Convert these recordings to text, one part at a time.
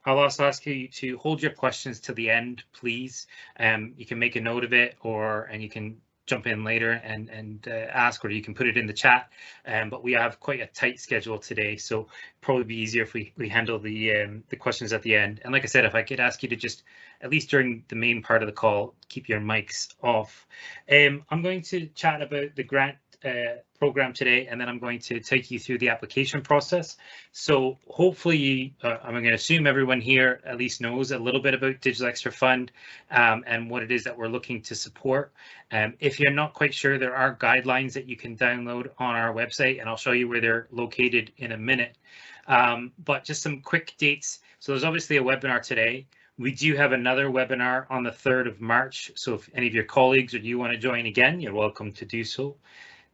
I'll also ask you to hold your questions to the end, please. You can make a note of it, and you can jump in later and ask, or you can put it in the chat. But we have quite a tight schedule today, so probably be easier if we handle the questions at the end. And like I said, if I could ask you to just, at least during the main part of the call, keep your mics off. I'm going to chat about the grant program today, and then I'm going to take you through the application process. So hopefully, I'm going to assume everyone here at least knows a little bit about Digital Xtra Fund and what it is that we're looking to support. If you're not quite sure, there are guidelines that you can download on our website, and I'll show you where they're located in a minute. But just some quick dates. So there's obviously a webinar today. We do have another webinar on the 3rd of March. So if any of your colleagues or you want to join again, you're welcome to do so.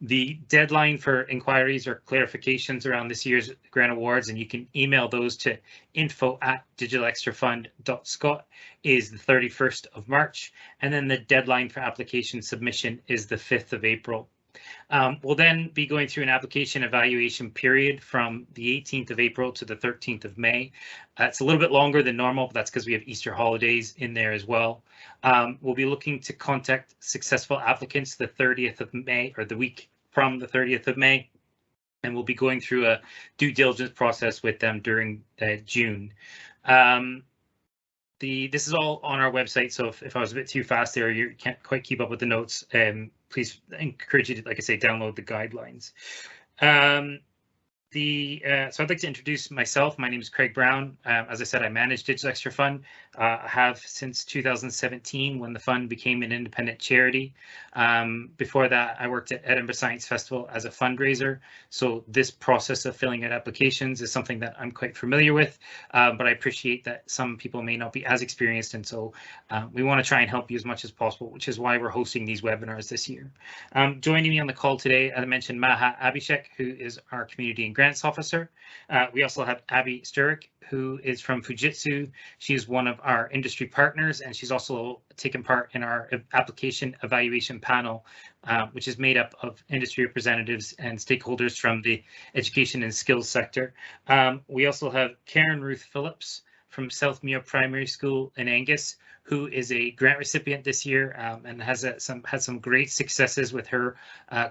The deadline for inquiries or clarifications around this year's grant awards, and you can email those to info@digitalxtrafund.scot, is the 31st of March. And then the deadline for application submission is the 5th of April. We'll then be going through an application evaluation period from the 18th of April to the 13th of May. It's a little bit longer than normal, but that's because we have Easter holidays in there as well. We'll be looking to contact successful applicants the 30th of May, or the week from the 30th of May, and we'll be going through a due diligence process with them during June. This is all on our website, so if I was a bit too fast there, you can't quite keep up with the notes, please encourage you to, like I say, download the guidelines. So I'd like to introduce myself. My name is Kraig Brown. As I said, I manage Digital Xtra Fund. I have since 2017, when the fund became an independent charity. Before that, I worked at Edinburgh Science Festival as a fundraiser. So this process of filling out applications is something that I'm quite familiar with, but I appreciate that some people may not be as experienced. And so we want to try and help you as much as possible, which is why we're hosting these webinars this year. Joining me on the call today, as I mentioned, Maha Abhishek, who is our Community and Grants Officer. We also have Abby Sturrock, who is from Fujitsu. She is one of our industry partners, and she's also taken part in our application evaluation panel, which is made up of industry representatives and stakeholders from the education and skills sector. We also have Karen-Ruth Phillips from Southmuir Primary School in Angus, who is a grant recipient this year and has had some great successes with her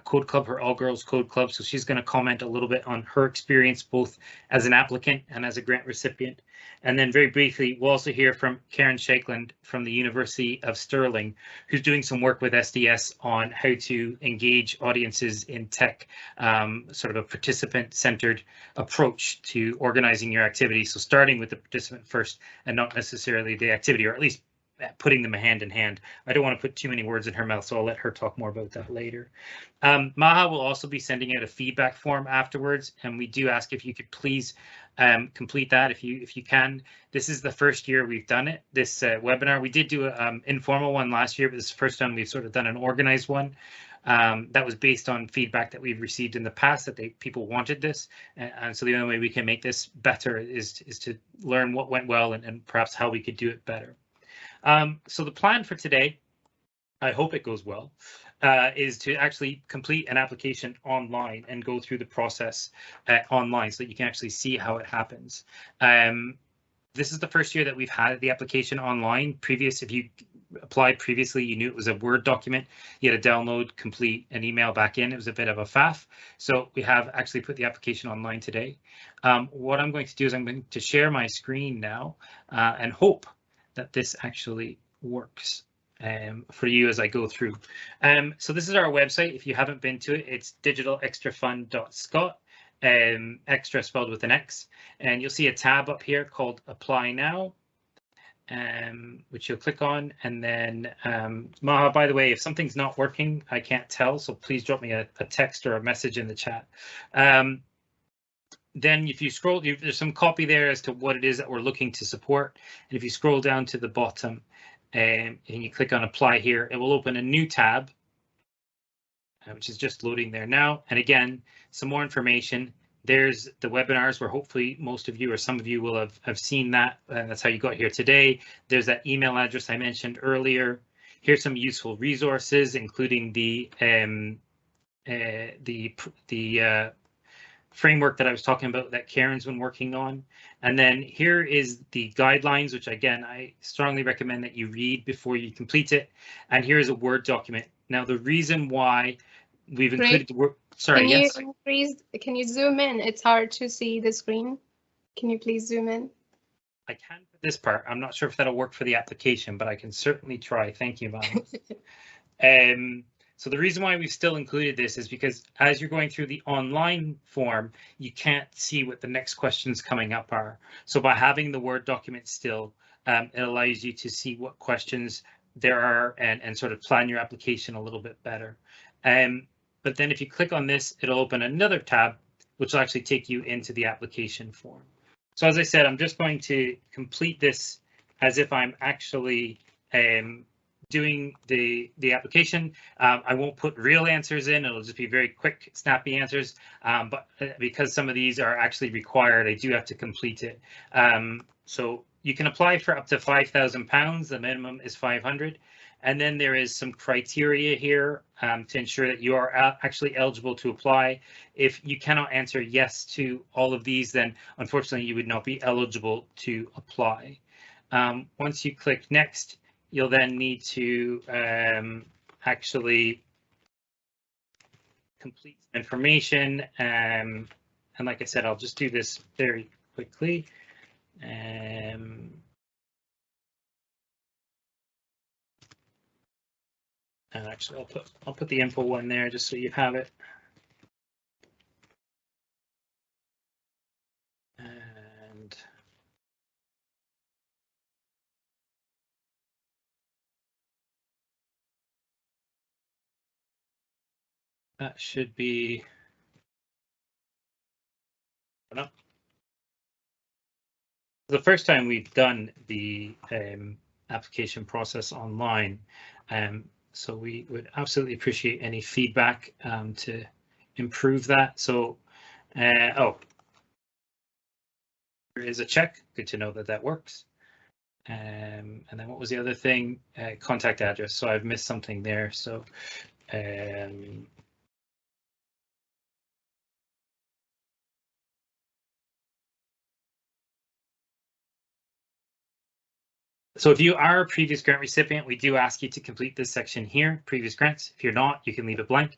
code club, her all girls code club. So she's going to comment a little bit on her experience both as an applicant and as a grant recipient. And then very briefly, we'll also hear from Karen Shakeland from the University of Stirling, who's doing some work with SDS on how to engage audiences in tech, sort of a participant-centered approach to organizing your activity. So starting with the participant first and not necessarily the activity, or at least putting them hand in hand. I don't want to put too many words in her mouth, so I'll let her talk more about that later. Maha will also be sending out a feedback form afterwards, and we do ask if you could please complete that if you can. This is the first year we've done it, this webinar. We did do an informal one last year, but this is the first time we've sort of done an organized one. That was based on feedback that we've received in the past that people wanted this, and so the only way we can make this better is to learn what went well and perhaps how we could do it better. So the plan for today, I hope it goes well, is to actually complete an application online and go through the process online so that you can actually see how it happens. This is the first year that we've had the application online. If you applied previously, you knew it was a Word document. You had to download, complete, and email back in. It was a bit of a faff. So we have actually put the application online today. What I'm going to do is I'm going to share my screen now and hope that this actually works for you as I go through. So this is our website. If you haven't been to it, it's digitalxtrafund.scot, extra spelled with an X, and you'll see a tab up here called Apply Now, which you'll click on. And then Maha, by the way, if something's not working, I can't tell, so please drop me a text or a message in the chat. Then if you scroll, there's some copy there as to what it is that we're looking to support. And if you scroll down to the bottom and you click on apply here, it will open a new tab, which is just loading there now. And again, some more information. There's the webinars where hopefully most of you or some of you will have seen that. And that's how you got here today. There's that email address I mentioned earlier. Here's some useful resources, including the framework that I was talking about that Karen's been working on. And then here is the guidelines, which again, I strongly recommend that you read before you complete it. And here's a Word document. Now, the reason why we've included the word, sorry, yes. Can you zoom in? It's hard to see the screen. Can you please zoom in? I can for this part. I'm not sure if that'll work for the application, but I can certainly try. Thank you, Val. So the reason why we've still included this is because as you're going through the online form, you can't see what the next questions coming up are. So by having the Word document still, it allows you to see what questions there are and sort of plan your application a little bit better. But then if you click on this, it'll open another tab, which will actually take you into the application form. So as I said, I'm just going to complete this as if I'm actually doing the application. I won't put real answers in. It'll just be very quick, snappy answers. But because some of these are actually required, I do have to complete it. So you can apply for up to £5,000. The minimum is 500. And then there is some criteria here to ensure that you are actually eligible to apply. If you cannot answer yes to all of these, then unfortunately you would not be eligible to apply. Once you click next, you'll then need to actually complete some information. And like I said, I'll just do this very quickly. And actually, I'll put the info one there just so you have it. And that should be. No. The first time we've done the application process online. So we would absolutely appreciate any feedback to improve that. So, oh, there is a check. Good to know that that works. And then what was the other thing? Contact address. So I've missed something there. So, so if you are a previous grant recipient, we do ask you to complete this section here, previous grants. If you're not, you can leave it blank.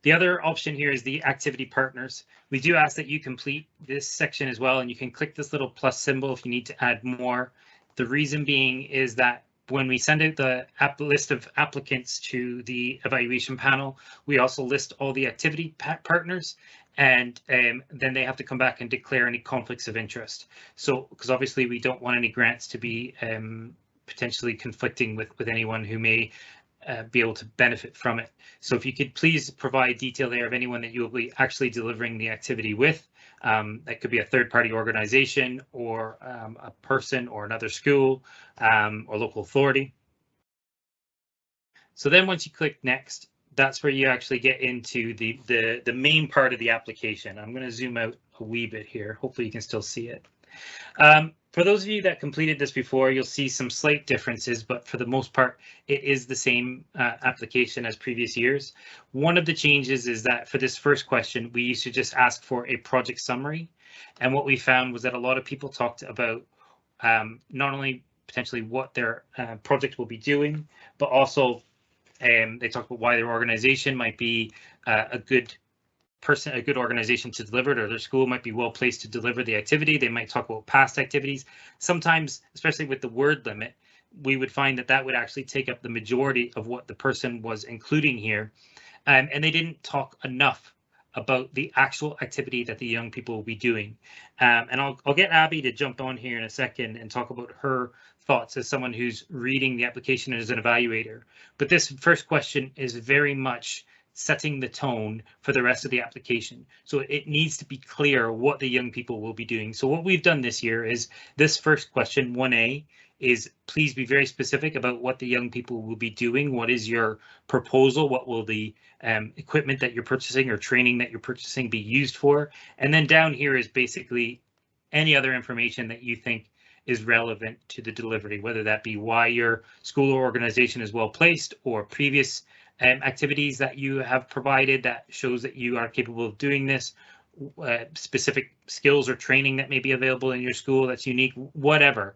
The other option here is the activity partners. We do ask that you complete this section as well, and you can click this little plus symbol if you need to add more. The reason being is that when we send out the list of applicants to the evaluation panel, we also list all the activity partners, and then they have to come back and declare any conflicts of interest. So, because obviously we don't want any grants to be potentially conflicting with anyone who may be able to benefit from it. So if you could please provide detail there of anyone that you will be actually delivering the activity with. That could be a third-party organization or a person or another school or local authority. So then once you click next, that's where you actually get into the main part of the application. I'm going to zoom out a wee bit here. Hopefully you can still see it. For those of you that completed this before, you'll see some slight differences, but for the most part, it is the same application as previous years. One of the changes is that for this first question, we used to just ask for a project summary. And what we found was that a lot of people talked about not only potentially what their project will be doing, but also they talked about why their organization might be a good organization to deliver it, or their school might be well placed to deliver the activity. They might talk about past activities. Sometimes, especially with the word limit, we would find that that would actually take up the majority of what the person was including here. And they didn't talk enough about the actual activity that the young people will be doing. And I'll get Abby to jump on here in a second and talk about her thoughts as someone who's reading the application as an evaluator. But this first question is very much setting the tone for the rest of the application. So it needs to be clear what the young people will be doing. So what we've done this year is this first question, 1A, is please be very specific about what the young people will be doing. What is your proposal? What will the equipment that you're purchasing or training that you're purchasing be used for? And then down here is basically any other information that you think is relevant to the delivery, whether that be why your school or organization is well placed or previous activities that you have provided that shows that you are capable of doing this, specific skills or training that may be available in your school that's unique, whatever.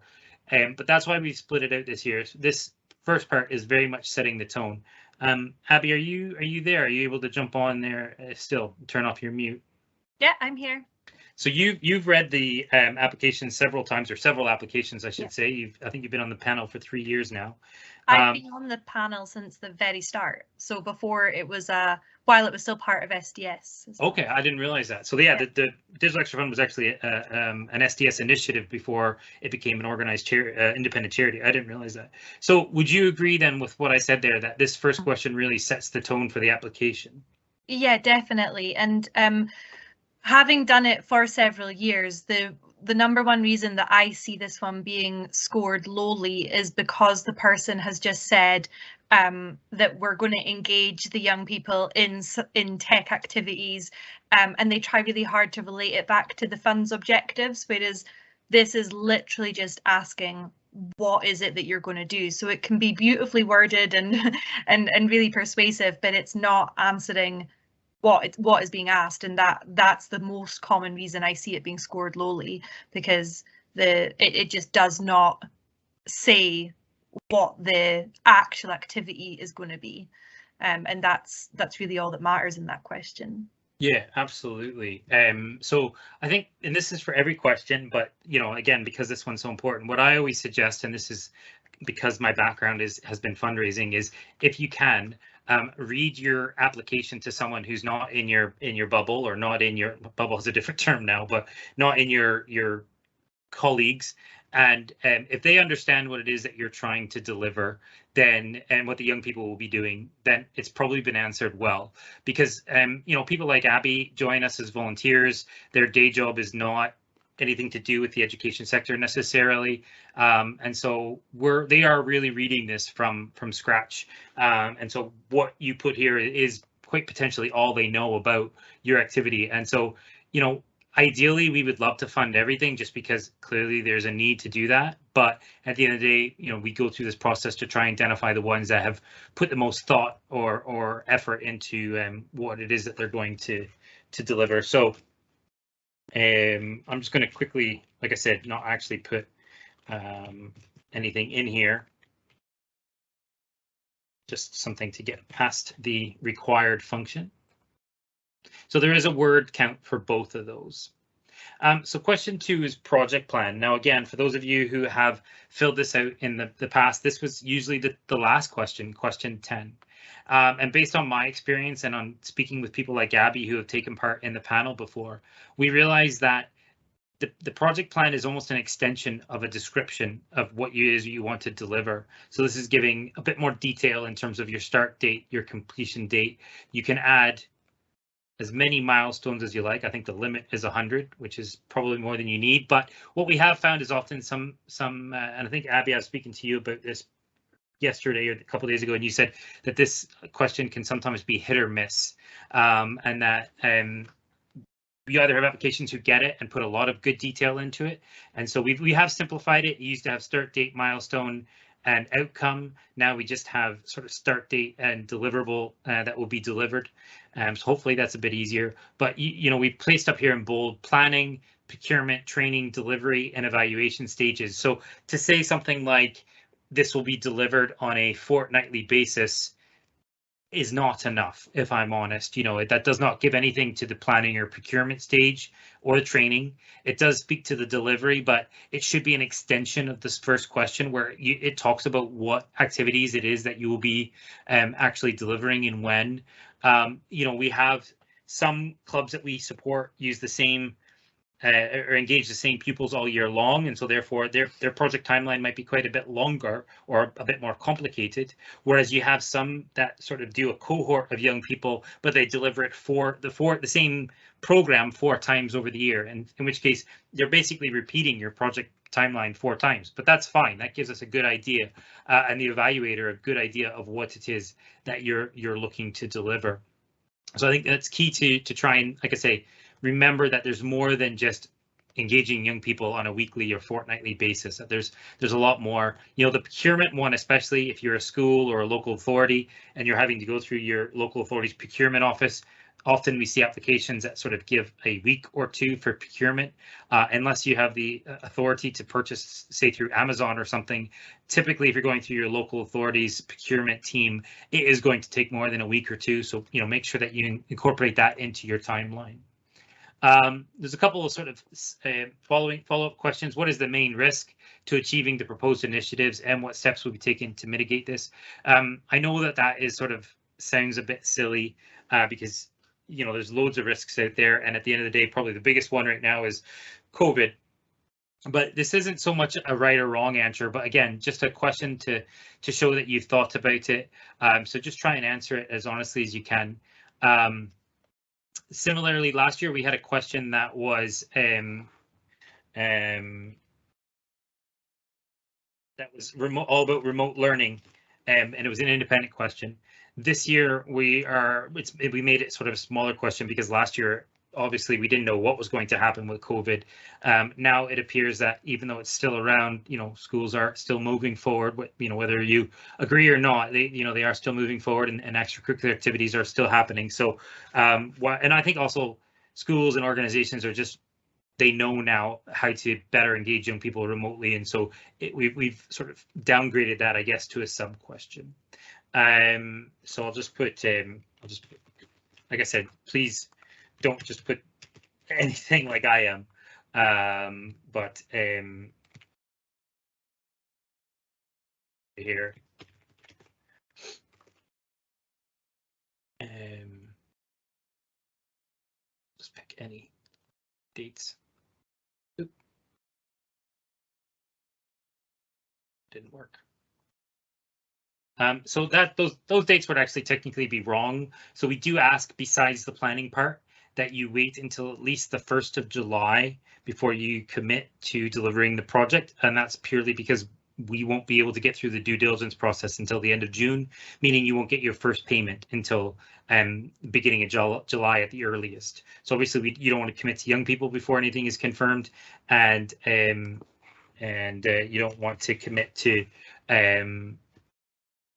But that's why we split it out this year. This first part is very much setting the tone. Abby, are you there? Are you able to jump on there still? Turn off your mute. Yeah, I'm here. So you've read the application several times, or several applications, I should say. I think you've been on the panel for 3 years now. I've been on the panel since the very start. So before it was while it was still part of SDS. Okay, I didn't realize that. So yeah, the Digital Xtra Fund was actually an SDS initiative before it became an organized independent charity. I didn't realize that. So would you agree then with what I said there, that this first question really sets the tone for the application? Yeah, definitely. And having done it for several years, the number one reason that I see this one being scored lowly is because the person has just said that we're going to engage the young people in tech activities, and they try really hard to relate it back to the fund's objectives, whereas this is literally just asking, what is it that you're going to do? So it can be beautifully worded and really persuasive, but it's not answering what is being asked, and that's the most common reason I see it being scored lowly, because it just does not say what the actual activity is going to be, and that's really all that matters in that question. Yeah, absolutely. So I think, and this is for every question, but again, because this one's so important, what I always suggest, and this is because my background has been fundraising, is if you can, read your application to someone who's not in your bubble, or not in your bubble is a different term now, but not in your colleagues. And if they understand what it is that you're trying to deliver, then, and what the young people will be doing, then it's probably been answered well. Because people like Abby join us as volunteers. Their day job is not anything to do with the education sector necessarily, and so they are really reading this from scratch, and so what you put here is quite potentially all they know about your activity. And so ideally we would love to fund everything, just because clearly there's a need to do that, but at the end of the day, we go through this process to try and identify the ones that have put the most thought or effort into what it is that they're going to deliver. So I'm just going to quickly, like I said, not actually put anything in here, just something to get past the required function. So there is a word count for both of those. So question 2 is project plan. Now, again, for those of you who have filled this out in the past, this was usually the last question, question 10. And based on my experience and on speaking with people like Abby who have taken part in the panel before, we realized that the project plan is almost an extension of a description of what you want to deliver. So this is giving a bit more detail in terms of your start date, your completion date. You can add as many milestones as you like. I think the limit is 100, which is probably more than you need. But what we have found is often some and I think Abby, I was speaking to you about this yesterday or a couple of days ago, and you said that this question can sometimes be hit or miss, and that you either have applications who get it and put a lot of good detail into it, and so we have simplified it. You used to have start date, milestone, and outcome. Now we just have sort of start date and deliverable that will be delivered. So hopefully that's a bit easier. But we placed up here in bold: planning, procurement, training, delivery, and evaluation stages. So to say something like this will be delivered on a fortnightly basis is not enough, if I'm honest. That does not give anything to the planning or procurement stage or the training. It does speak to the delivery, but it should be an extension of this first question, where it talks about what activities it is that you will be actually delivering and when. We have some clubs that we support use the same or engage the same pupils all year long, and so therefore their project timeline might be quite a bit longer or a bit more complicated, whereas you have some that sort of do a cohort of young people, but they deliver it for the same program 4 times over the year, and in which case you're basically repeating your project timeline 4 times. But that's fine. That gives us a good idea, and the evaluator a good idea of what it is that you're looking to deliver. So I think that's key to try and, like I say, remember that there's more than just engaging young people on a weekly or fortnightly basis. That there's a lot more. The procurement one, especially if you're a school or a local authority and you're having to go through your local authority's procurement office, often we see applications that sort of give a week or two for procurement, unless you have the authority to purchase, say, through Amazon or something. Typically, if you're going through your local authorities procurement team, it is going to take more than a week or two. So, make sure that you incorporate that into your timeline. There's a couple of sort of follow-up questions. What is the main risk to achieving the proposed initiatives, and what steps will be taken to mitigate this? I know that is sort of sounds a bit silly because there's loads of risks out there, and at the end of the day, probably the biggest one right now is COVID. But this isn't so much a right or wrong answer, but again, just a question to show that you've thought about it. So just try and answer it as honestly as you can. Similarly, last year we had a question that was all about remote learning, and it was an independent question. This year we made it sort of a smaller question because last year obviously we didn't know what was going to happen with COVID. Now it appears that even though it's still around, schools are still moving forward. Whether you agree or not, they are still moving forward, and extracurricular activities are still happening. So, and I think also schools and organizations are they know now how to better engage young people remotely, and so we've sort of downgraded that, I guess, to a sub question. So I'll just put, like I said, please don't just put anything like I am, but here, just pick any dates. Oop. Didn't work. So those dates would actually technically be wrong. So we do ask, besides the planning part, that you wait until at least the 1st of July before you commit to delivering the project. And that's purely because we won't be able to get through the due diligence process until the end of June, meaning you won't get your first payment until beginning of July at the earliest. So obviously you don't want to commit to young people before anything is confirmed, and you don't want to commit to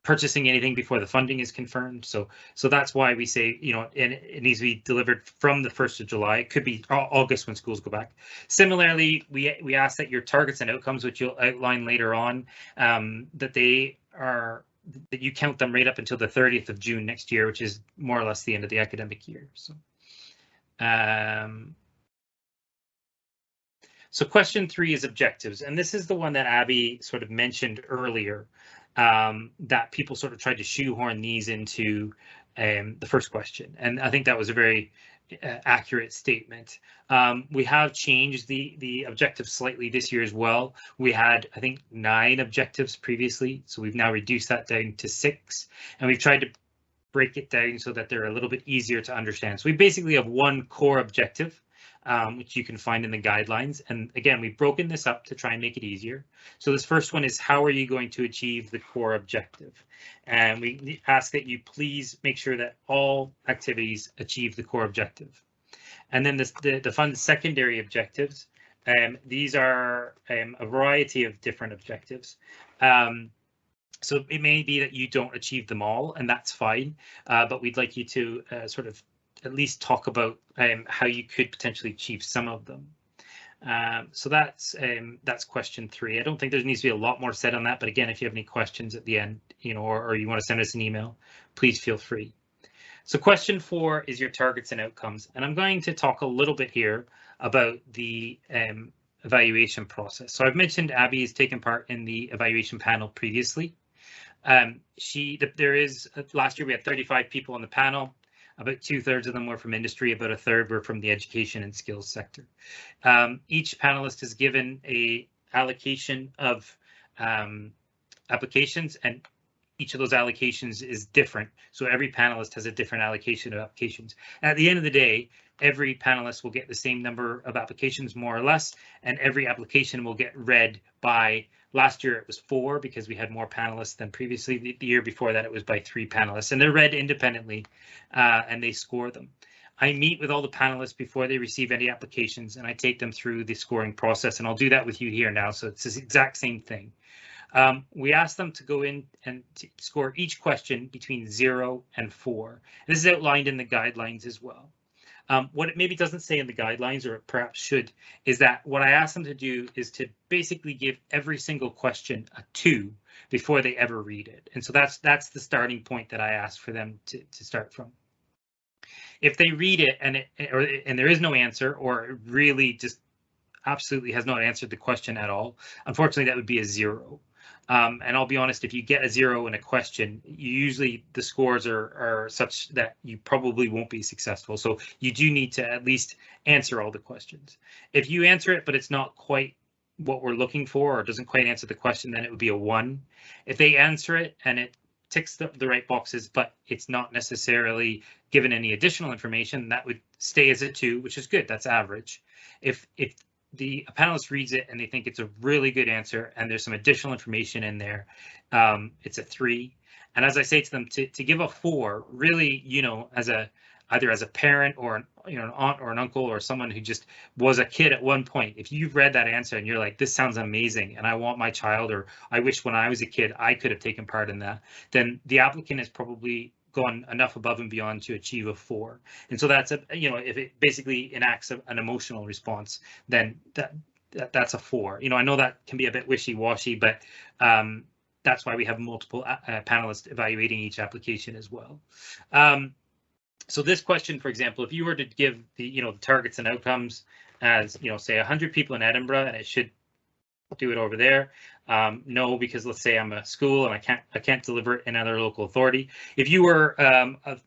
purchasing anything before the funding is confirmed. So that's why we say, it needs to be delivered from the 1st of July. It could be August when schools go back. Similarly, we ask that your targets and outcomes, which you'll outline later on, that you count them right up until the 30th of June next year, which is more or less the end of the academic year. So question 3 is objectives, and this is the one that Abby sort of mentioned earlier, that people sort of tried to shoehorn these into the first question, and I think that was a very accurate statement. We have changed the objectives slightly this year as well. We had, I think, 9 objectives previously, so we've now reduced that down to 6, and we've tried to break it down so that they're a little bit easier to understand. So we basically have one core objective, which you can find in the guidelines. And again, we've broken this up to try and make it easier. So this first one is, how are you going to achieve the core objective? And we ask that you please make sure that all activities achieve the core objective. And then the fund's secondary objectives, these are a variety of different objectives. So it may be that you don't achieve them all, and that's fine, but we'd like you to sort of at least talk about how you could potentially achieve some of them. So that's question 3. I don't think there needs to be a lot more said on that, but again, if you have any questions at the end, or you want to send us an email, please feel free. So question 4 is your targets and outcomes, and I'm going to talk a little bit here about the evaluation process. So I've mentioned Abby has taken part in the evaluation panel previously. Last year we had 35 people on the panel. About 2/3 of them were from industry, about 1/3 were from the education and skills sector. Each panelist is given a allocation of applications, and each of those allocations is different. So every panelist has a different allocation of applications. At the end of the day, every panelist will get the same number of applications, more or less, and every application will get read by, last year it was 4 because we had more panelists than previously. The year before that it was by 3 panelists, and they're read independently and they score them. I meet with all the panelists before they receive any applications, and I take them through the scoring process, and I'll do that with you here now. So it's the exact same thing. We asked them to go in and to score each question between 0 and 4. This is outlined in the guidelines as well. What it maybe doesn't say in the guidelines, or it perhaps should, is that what I asked them to do is to basically give every single question a 2 before they ever read it. And so that's the starting point that I asked for them to start from. If they read it and there is no answer, or it really just absolutely has not answered the question at all, unfortunately that would be a 0. And I'll be honest, if you get a 0 in a question, usually the scores are such that you probably won't be successful. So you do need to at least answer all the questions. If you answer it, but it's not quite what we're looking for, or doesn't quite answer the question, then it would be a 1. If they answer it and it ticks the right boxes, but it's not necessarily given any additional information, that would stay as a 2, which is good. That's average. If the panelist reads it and they think it's a really good answer and there's some additional information in there, it's a 3. And as I say to them, to give a 4, really, you know, either as a parent or an aunt or an uncle or someone who just was a kid at one point, if you've read that answer and you're like, this sounds amazing and I want my child, or I wish when I was a kid I could have taken part in that, then the applicant has probably gone enough above and beyond to achieve a 4. And so that's if it basically enacts an emotional response, then that's a 4. I know that can be a bit wishy-washy, but that's why we have multiple panelists evaluating each application as well. So this question, for example, if you were to give the targets and outcomes as say 100 people in Edinburgh, and it should do it over there. No, because let's say I'm a school and I can't deliver it in another local authority. If you were a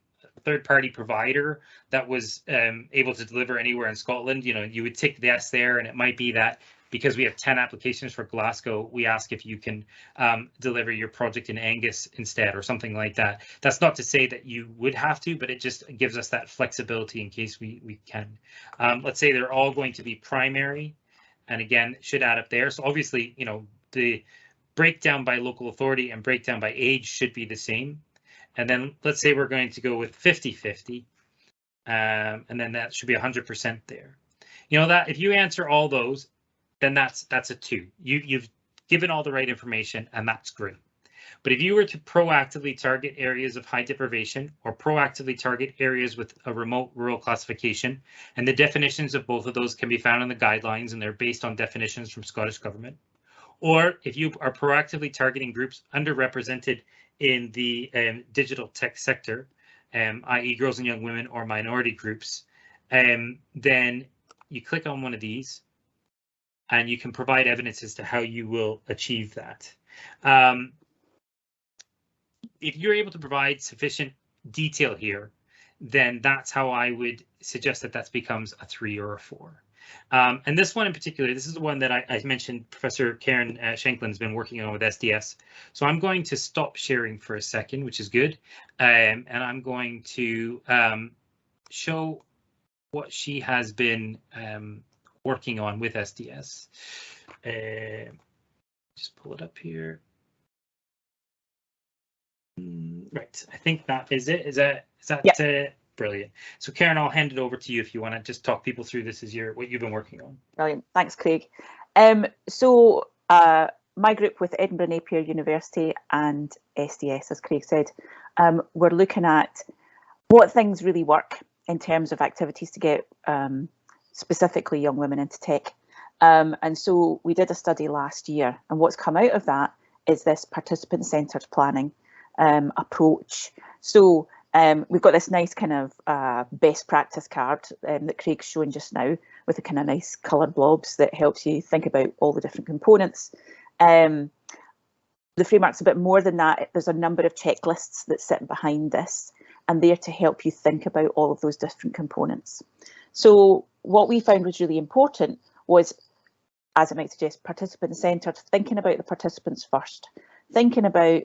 third-party provider that was able to deliver anywhere in Scotland, you would tick the yes there, and it might be that because we have 10 applications for Glasgow, we ask if you can deliver your project in Angus instead, or something like that. That's not to say that you would have to, but it just gives us that flexibility in case we can. Let's say they're all going to be primary. And again, it should add up there. So obviously, the breakdown by local authority and breakdown by age should be the same. And then let's say we're going to go with 50-50. And then that should be 100% there. That if you answer all those, then that's a 2. You've given all the right information, and that's great. But if you were to proactively target areas of high deprivation, or proactively target areas with a remote rural classification, and the definitions of both of those can be found in the guidelines, and they're based on definitions from Scottish Government, or if you are proactively targeting groups underrepresented in the digital tech sector, i.e. girls and young women or minority groups, then you click on one of these, and you can provide evidence as to how you will achieve that. If you're able to provide sufficient detail here, then that's how I would suggest that becomes a 3 or a 4. And this one in particular, this is the one that I mentioned Professor Karen Shanklin's been working on with SDS. So I'm going to stop sharing for a second, which is good. And I'm going to show what she has been working on with SDS. Just pull it up here. Right, I think that is it. Is that yeah. Brilliant. So Karen, I'll hand it over to you if you want to just talk people through this as what you've been working on. Brilliant, thanks Craig. So my group with Edinburgh Napier University and SDS, as Craig said, we're looking at what things really work in terms of activities to get specifically young women into tech. And so we did a study last year, and what's come out of that is this participant-centred planning approach. So we've got this nice kind of best practice card that Craig's shown just now, with a kind of nice coloured blobs that helps you think about all the different components. The framework's a bit more than that. There's a number of checklists that sit behind this, and they're to help you think about all of those different components. So what we found was really important was, as it might suggest, participant-centred, thinking about the participants first, thinking about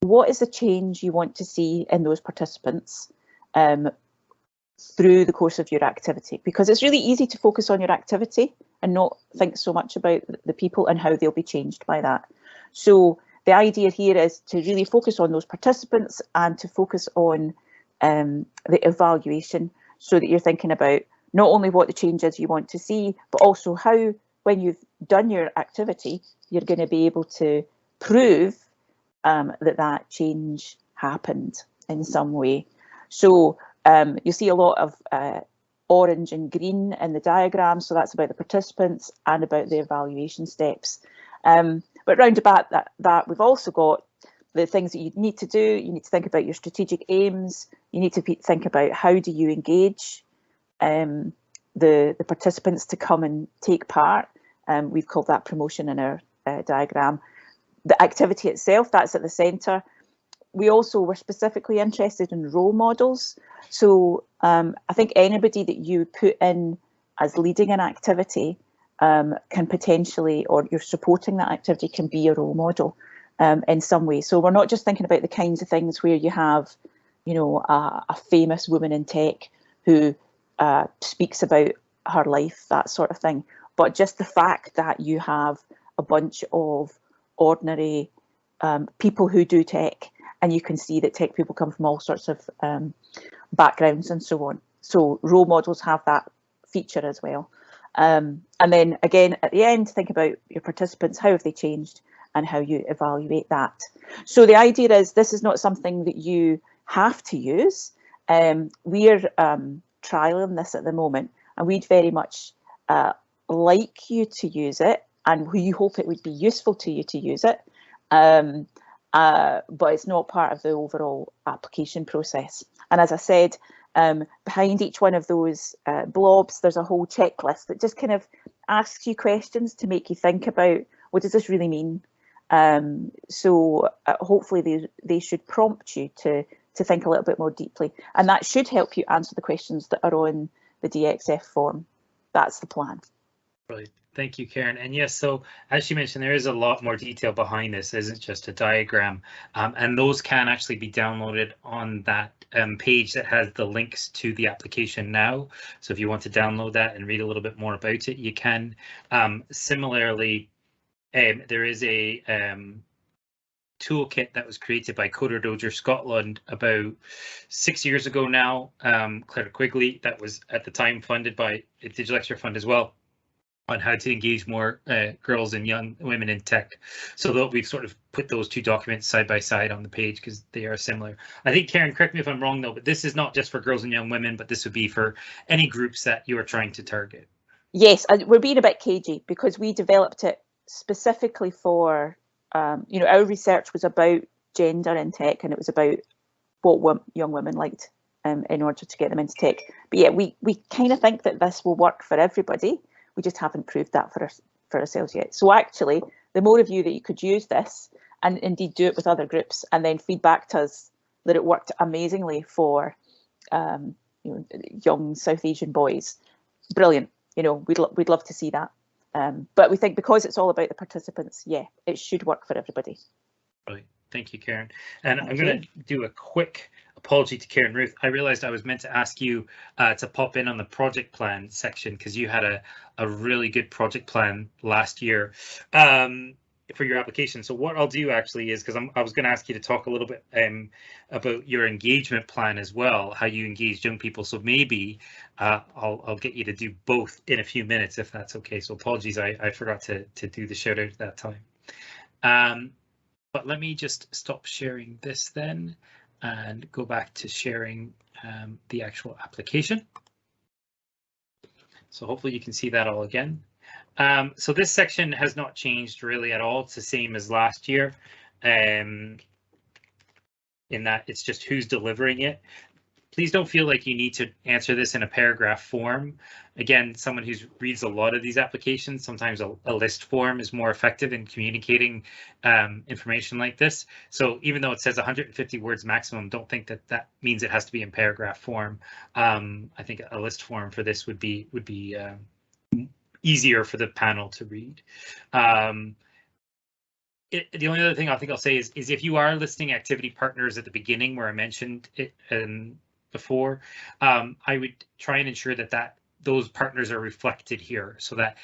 what is the change you want to see in those participants through the course of your activity, because it's really easy to focus on your activity and not think so much about the people and how they'll be changed by that. So the idea here is to really focus on those participants and to focus on the evaluation, so that you're thinking about not only what the changes you want to see, but also how, when you've done your activity, you're going to be able to prove that change happened in some way. So you see a lot of orange and green in the diagram, so that's about the participants and about the evaluation steps. But round about that we've also got the things that you need to do. You need to think about your strategic aims. You need to think about how do you engage the participants to come and take part. We've called that promotion in our diagram. The activity itself, that's at the centre. We also were specifically interested in role models. So I think anybody that you put in as leading an activity can potentially, or you're supporting that activity, can be a role model in some way. So we're not just thinking about the kinds of things where you have, you know, a famous woman in tech who speaks about her life, that sort of thing, but just the fact that you have a bunch of ordinary people who do tech, and you can see that tech people come from all sorts of backgrounds and so on. So role models have that feature as well. And then again, at the end, think about your participants, how have they changed and how you evaluate that. So the idea is this is not something that you have to use. We're trialing this at the moment, and we'd very much like you to use it, and we hope it would be useful to you to use it. But it's not part of the overall application process. And as I said, behind each one of those blobs, there's a whole checklist that just kind of asks you questions to make you think about, what does this really mean? So hopefully they should prompt you to think a little bit more deeply. And that should help you answer the questions that are on the DXF form. That's the plan. Brilliant. Thank you, Karen. And yes, so as she mentioned, there is a lot more detail behind this. It isn't just a diagram, and those can actually be downloaded on that page that has the links to the application now. So if you want to download that and read a little bit more about it, you can. Similarly, there is a toolkit that was created by Coder Dojo Scotland about 6 years ago now, Claire Quigley, that was at the time funded by Digital Xtra Fund as well, on how to engage more girls and young women in tech. So that we've sort of put those two documents side by side on the page because they are similar. I think, Karen, correct me if I'm wrong though, but this is not just for girls and young women, but this would be for any groups that you are trying to target. Yes, we're being a bit cagey because we developed it specifically for, you know, our research was about gender in tech, and it was about what young women liked in order to get them into tech. But yeah, we kind of think that this will work for everybody. We just haven't proved that for ourselves yet. So actually, the more of you that you could use this and indeed do it with other groups and then feedback to us that it worked amazingly for you know, young South Asian boys, brilliant. You know, we'd love to see that. But we think because it's all about the participants, yeah, it should work for everybody. Right. Thank you, Karen. And I'm going to do a quick apology to Karen-Ruth. I realized I was meant to ask you to pop in on the project plan section because you had a really good project plan last year for your application. So what I'll do actually is, because I was going to ask you to talk a little bit about your engagement plan as well, how you engage young people. So maybe I'll get you to do both in a few minutes if that's okay. So apologies, I forgot to do the shout out at that time. But let me just stop sharing this then and go back to sharing the actual application. So hopefully you can see that all again. So this section has not changed really at all. It's the same as last year in that it's just who's delivering it. Please don't feel like you need to answer this in a paragraph form. Again, someone who reads a lot of these applications, sometimes a list form is more effective in communicating information like this. So even though it says 150 words maximum, don't think that that means it has to be in paragraph form. I think a list form for this would be easier for the panel to read. The only other thing I think I'll say is if you are listing activity partners at the beginning where I mentioned it before, I would try and ensure that those partners are reflected here so that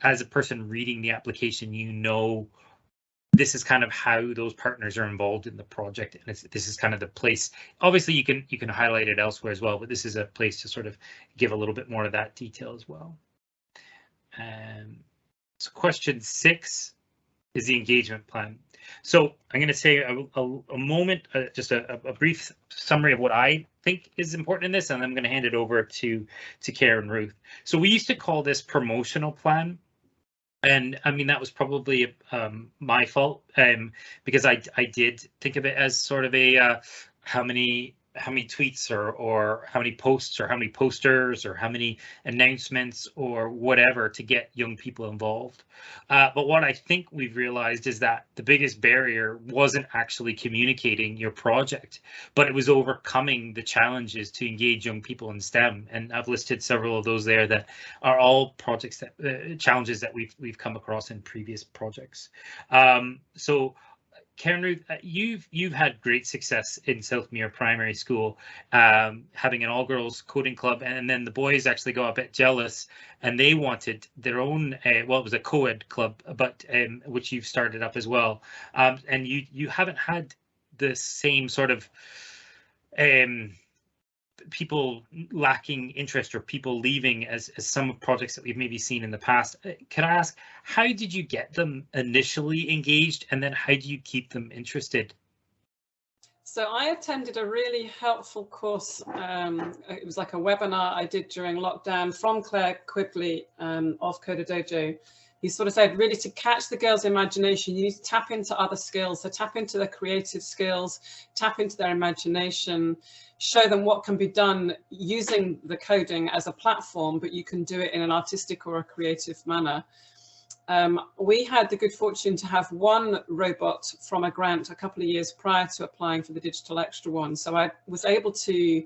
as a person reading the application, you know this is kind of how those partners are involved in the project, and this is kind of the place. Obviously, you can highlight it elsewhere as well, but this is a place to sort of give a little bit more of that detail as well. So question 6 is the engagement plan. So I'm going to say a moment, just a brief summary of what I think is important in this, and I'm going to hand it over to Karen-Ruth. So we used to call this promotional plan. And I mean, that was probably my fault, because I did think of it as sort of a how many tweets or how many posts or how many posters or how many announcements or whatever to get young people involved. But what I think we've realized is that the biggest barrier wasn't actually communicating your project, but it was overcoming the challenges to engage young people in STEM. And I've listed several of those there that are all projects that challenges that we've come across in previous projects. So Karen-Ruth, you've had great success in Southmuir Primary School, having an all-girls coding club, and then the boys actually got a bit jealous, and they wanted their own. Well, it was a co-ed club, but which you've started up as well, and you haven't had the same sort of people lacking interest or people leaving as some projects that we've maybe seen in the past. Can I ask, how did you get them initially engaged, and then how do you keep them interested? So I attended a really helpful course. It was like a webinar I did during lockdown from Claire Quigley of Coder Dojo. He sort of said, really, to catch the girls' imagination, you need to tap into other skills. So tap into their creative skills, tap into their imagination, show them what can be done using the coding as a platform, but you can do it in an artistic or a creative manner. We had the good fortune to have one robot from a grant a couple of years prior to applying for the Digital Xtra one. So I was able to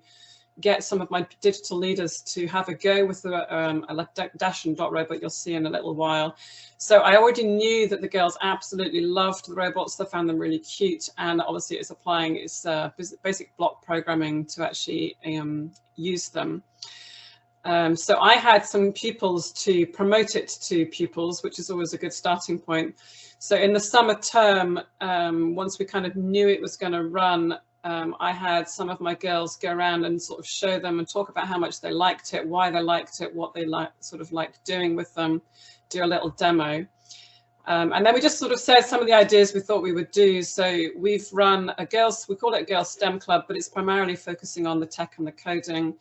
get some of my digital leaders to have a go with the Dash and Dot robot you'll see in a little while. So I already knew that the girls absolutely loved the robots. They found them really cute, and obviously it's applying its basic block programming to actually use them. So I had some pupils to promote it to pupils, which is always a good starting point. So in the summer term, once we kind of knew it was going to run, I had some of my girls go around and sort of show them and talk about how much they liked it, why they liked it, what they liked doing with them, do a little demo. And then we just sort of said some of the ideas we thought we would do. So we've run a girls, we call it a girls STEM club, but it's primarily focusing on the tech and the coding.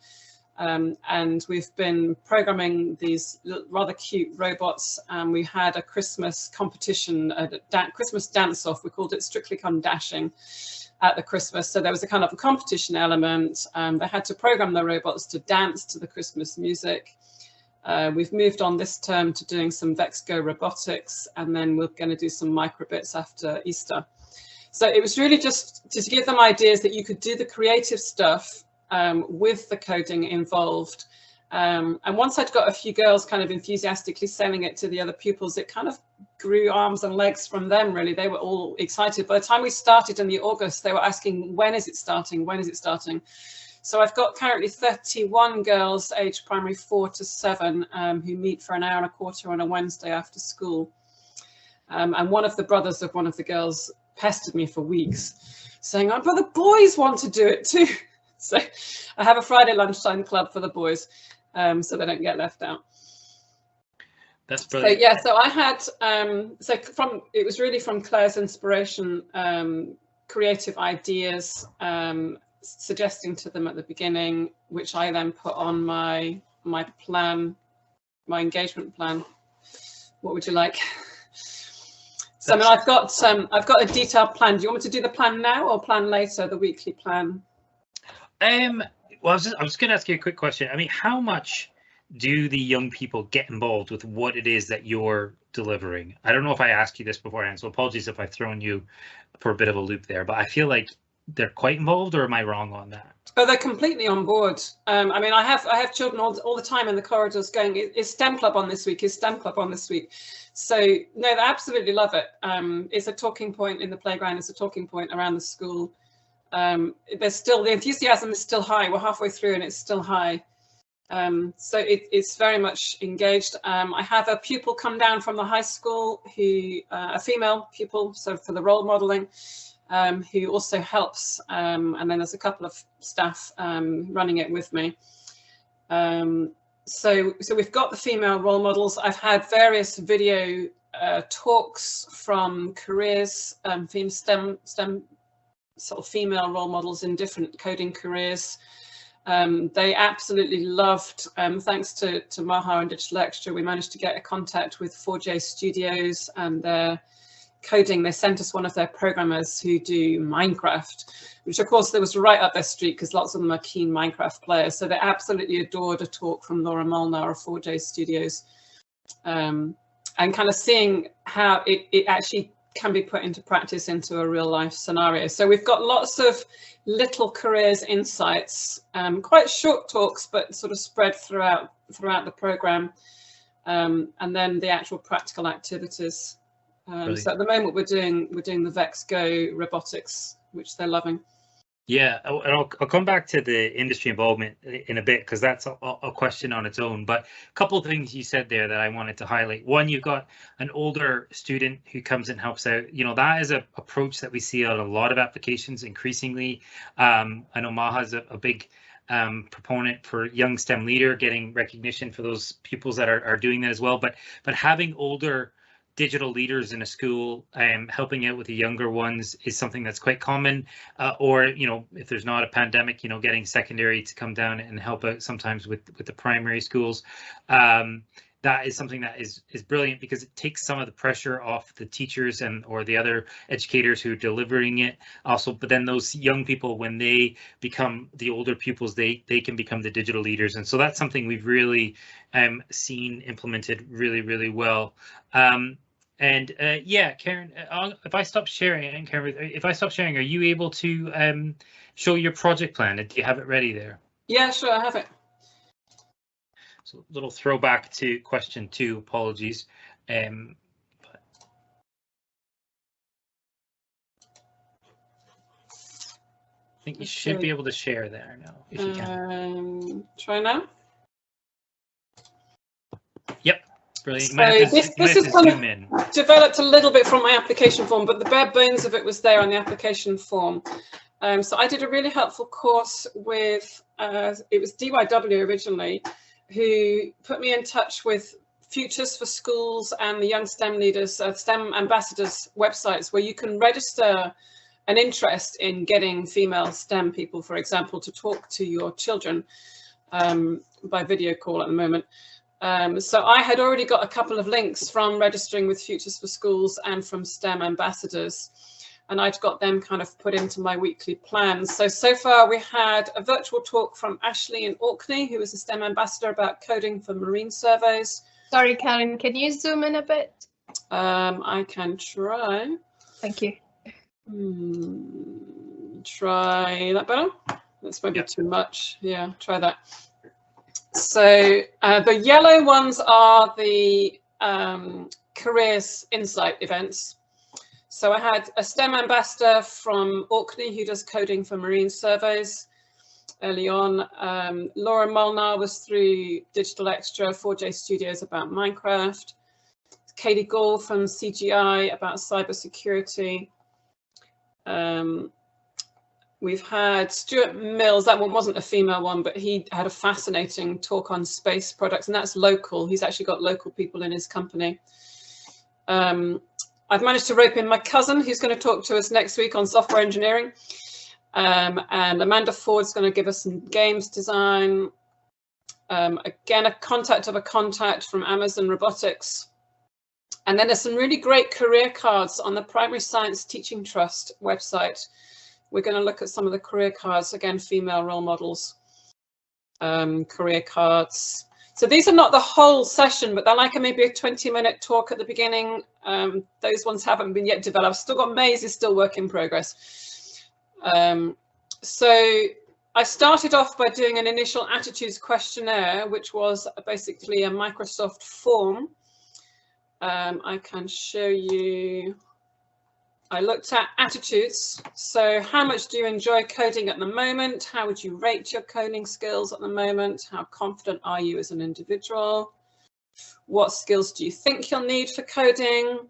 And we've been programming these rather cute robots. We had a Christmas competition, a Christmas dance-off. We called it Strictly Come Dashing at the Christmas. So there was a kind of a competition element. They had to program their robots to dance to the Christmas music. We've moved on this term to doing some VexGo robotics, and then we're going to do some microbits after Easter. So it was really just to give them ideas that you could do the creative stuff with the coding involved. And once I'd got a few girls kind of enthusiastically selling it to the other pupils, it kind of grew arms and legs from them, really. They were all excited. By the time we started in the August, they were asking, when is it starting? When is it starting? So I've got currently 31 girls aged primary 4 to 7 who meet for an hour and a quarter on a Wednesday after school. And one of the brothers of one of the girls pestered me for weeks saying, oh, but the boys want to do it too. So I have a Friday lunchtime club for the boys, so they don't get left out. That's brilliant. So yeah, so I had it was really from Claire's inspiration, creative ideas, suggesting to them at the beginning, which I then put on my plan, my engagement plan. What would you like? So I mean, I've got a detailed plan. Do you want me to do the plan now or plan later, the weekly plan? Well, I was going to ask you a quick question. I mean, how much do the young people get involved with what it is that you're delivering? I don't know if I asked you this beforehand, so apologies if I've thrown you for a bit of a loop there, but I feel like they're quite involved, or am I wrong on that? Oh, they're completely on board. I mean, I have children all the time in the corridors going, is STEM club on this week? Is STEM club on this week? So no, they absolutely love it. It's a talking point in the playground. It's a talking point around the school. There's still, the enthusiasm is still high. We're halfway through and it's still high. So it's very much engaged. I have a pupil come down from the high school who, a female pupil, so for the role modeling, who also helps. And then there's a couple of staff running it with me. So we've got the female role models. I've had various video talks from careers, STEM sort of female role models in different coding careers. They absolutely loved, thanks to Maha and Digital Xtra, we managed to get a contact with 4J Studios and their coding. They sent us one of their programmers who do Minecraft, which of course was right up their street because lots of them are keen Minecraft players. So they absolutely adored a talk from Laura Molnar of 4J Studios, and kind of seeing how it actually can be put into practice into a real life scenario. So we've got lots of little careers insights, quite short talks, but sort of spread throughout the program, and then the actual practical activities. So at the moment we're doing the VEX Go robotics, which they're loving. Yeah, and I'll come back to the industry involvement in a bit, because that's a question on its own. But a couple of things you said there that I wanted to highlight. One, you've got an older student who comes and helps out. You know, that is an approach that we see on a lot of applications increasingly. I know Maha's a big proponent for young STEM leader, getting recognition for those pupils that are doing that as well. But having older digital leaders in a school helping out with the younger ones is something that's quite common, or, you know, if there's not a pandemic, you know, getting secondary to come down and help out sometimes with the primary schools. That is something that is brilliant, because it takes some of the pressure off the teachers or the other educators who are delivering it also. But then those young people, when they become the older pupils, they can become the digital leaders. And so that's something we've really seen implemented really well. Yeah, Karen, if I stop sharing, and Karen, if I stop sharing, are you able to show your project plan? Do you have it ready there? Yeah, sure, I have it. So a little throwback to question 2, apologies. But I think you should be able to share there now, if you can. Try now. Yep. Brilliant. So this is kind of developed a little bit from my application form, but the bare bones of it was there on the application form. So I did a really helpful course with, it was DYW originally, who put me in touch with Futures for Schools and the Young STEM Leaders, STEM Ambassadors websites, where you can register an interest in getting female STEM people, for example, to talk to your children by video call at the moment. So I had already got a couple of links from registering with Futures for Schools and from STEM Ambassadors, and I'd got them kind of put into my weekly plans. So far we had a virtual talk from Ashley in Orkney, who is a STEM ambassador, about coding for marine surveys. Sorry, Karen, can you zoom in a bit? I can try. Thank you. Try that better? That's maybe too much. Yeah, try that. So the yellow ones are the careers insight events. So I had a STEM ambassador from Orkney who does coding for marine surveys early on. Laura Molnar was through Digital Xtra, 4J Studios about Minecraft. Katie Gall from CGI about cybersecurity. We've had Stuart Mills, that one wasn't a female one, but he had a fascinating talk on space products, and that's local. He's actually got local people in his company. I've managed to rope in my cousin, who's going to talk to us next week on software engineering. And Amanda Ford's going to give us some games design. Again, a contact of a contact from Amazon Robotics. And then there's some really great career cards on the Primary Science Teaching Trust website. We're going to look at some of the career cards, again, female role models, career cards. So these are not the whole session, but they're like maybe a 20-minute talk at the beginning. Those ones haven't been yet developed. Still got Maze is still work in progress. So I started off by doing an initial attitudes questionnaire, which was basically a Microsoft form. I can show you. I looked at attitudes. So how much do you enjoy coding at the moment? How would you rate your coding skills at the moment? How confident are you as an individual? What skills do you think you'll need for coding?